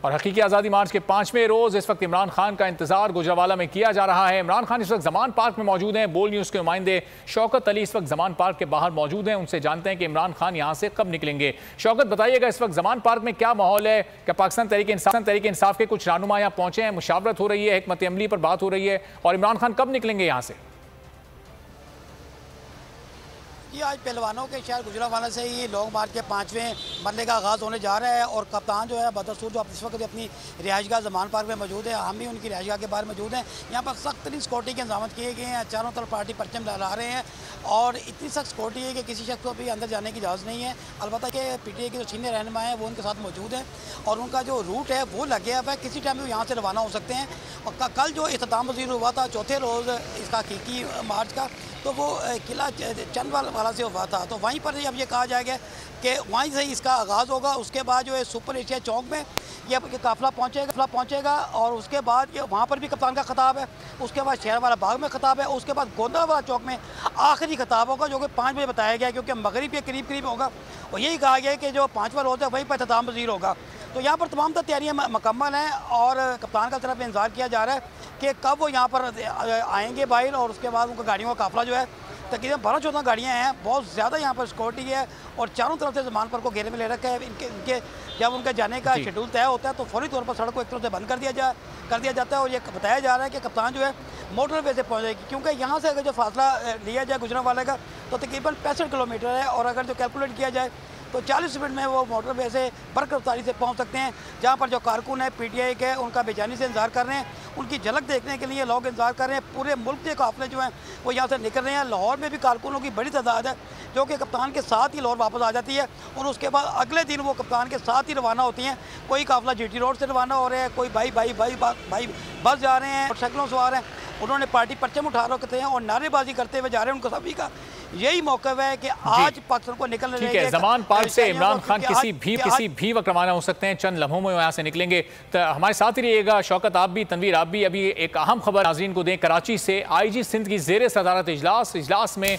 और हकीकी आज़ादी मार्च के 5वें रोज़ इस वक्त इमरान खान का इंतजार गुजरावाला में किया जा रहा है। इमरान खान इस वक्त जमान पार्क में मौजूद हैं। बोल न्यूज़ के नुमाइंदे शौकत अली इस वक्त जमान पार्क के बाहर मौजूद हैं। उनसे जानते हैं कि इमरान खान यहाँ से कब निकलेंगे। शौकत, बताइएगा इस वक्त जमान पार्क में क्या माहौल है? क्या पाकिस्तान तहरीक इंसाफ के कुछ रहनुमा यहाँ पहुंचे हैं? मुशावरत हो रही है, हिकमत अमली पर बात हो रही है, और इमरान खान कब निकलेंगे यहाँ से? ये आज पहलवानों के शहर गुजरावाला से ही लॉन्ग मार्च के 5वें मरने का आगाज़ होने जा रहा है। और कप्तान जो है बदसूर जो इस वक्त अपनी रिहाइशगाह जमान पार्क में मौजूद है, हम भी उनकी रिहाइशगाह के बाहर मौजूद हैं। यहाँ पर सख्त तरीन सिक्योरिटी के इंतजाम किए गए हैं। चारों तरफ पार्टी परचम लहरा रहे हैं और इतनी सख्त सिक्योरिटी है कि किसी शख्स को भी अंदर जाने की इजाज़त नहीं है। अलबत्ता कि PTI के जो सीनियर रहनुमा हैं वो उनके साथ मौजूद हैं और उनका जो रूट है वो लग गया है, किसी टाइम भी यहाँ से रवाना हो सकते हैं। और कल जो इख्तिताम वज़ीर हुआ था चौथे रोज़ इसका हकीकी मार्च का, तो वो किला चंदवाल वाला से हुआ था। तो वहीं पर अब ये कहा जाएगा कि वहीं से इसका आगाज़ होगा। उसके बाद जो है सुपर एशिया चौक में ये काफ़िला पहुँचेगा और उसके बाद वहाँ पर भी कप्तान का खिताब है। उसके बाद शहर वाला बाग में खिताब है। उसके बाद गोंदवाला चौक में आखिरी खिताब होगा जो कि 5 बजे बताया गया, क्योंकि मगरिब के करीब होगा। और यही कहा गया कि जो 5वां रोज़ है वहीं पर इख्तिताम वज़ीर होगा। तो यहाँ पर तमाम तैयारियाँ मुकम्मल हैं और कप्तान का तरफ इंतज़ार किया जा रहा है कि कब वो यहाँ पर आएंगे बाहर। और उसके बाद उनका गाड़ियों का काफ़िला जो है तकरीबन 12-14 गाड़ियाँ हैं। बहुत ज़्यादा यहाँ पर सिक्योरिटी है और चारों तरफ से जमान पर को घेरे में ले रखा है। इनके जब उनके जाने का शेड्यूल तय होता है तो फौरी तौर पर सड़क को एक तरफ से बंद कर दिया जाता है। और ये बताया जा रहा है कि कप्तान जो है मोटरवे से पहुँचेगी, क्योंकि यहाँ से अगर जो फासला लिया जाए गुजरावाला का तो तकरीबन 65 किलोमीटर है। और अगर जो कैलकुलेट किया जाए तो 40 मिनट में वो मोटरवे से बरकर रफ्तारी से पहुंच सकते हैं। जहां पर जो कारकुन है PTI के, उनका बेचैनी से इंतजार कर रहे हैं, उनकी झलक देखने के लिए लोग इंतजार कर रहे हैं। पूरे मुल्क के काफिले जो हैं वो यहाँ से निकल रहे हैं। लाहौर में भी कारकुनों की बड़ी तादाद है जो कि कप्तान के साथ ही लाहौर वापस आ जाती है और उसके बाद अगले दिन वो कप्तान के साथ ही रवाना होती हैं। कोई काफिला GT रोड से रवाना हो रहे हैं, कोई भाई बस जा रहे हैं, मोटरसाइकिलों सवार हैं। उन्होंने पार्टी परचम उठा रखे थे और नारेबाजी करते हुए जा रहे हैं। उनको सभी का यही मौक़िफ़ है कि आज पाकिस्तान को निकलने ठीक है। जमान पार्क से इमरान खान किसी भी वक्त रवाना हो सकते हैं, चंद लम्हों में यहाँ से निकलेंगे। तो हमारे साथ ही रहिएगा। शौकत, आप भी, तनवीर आप भी। अभी एक अहम खबर नाज़रीन को दें, कराची से IG सिंध की ज़ेर सदारत इजलास में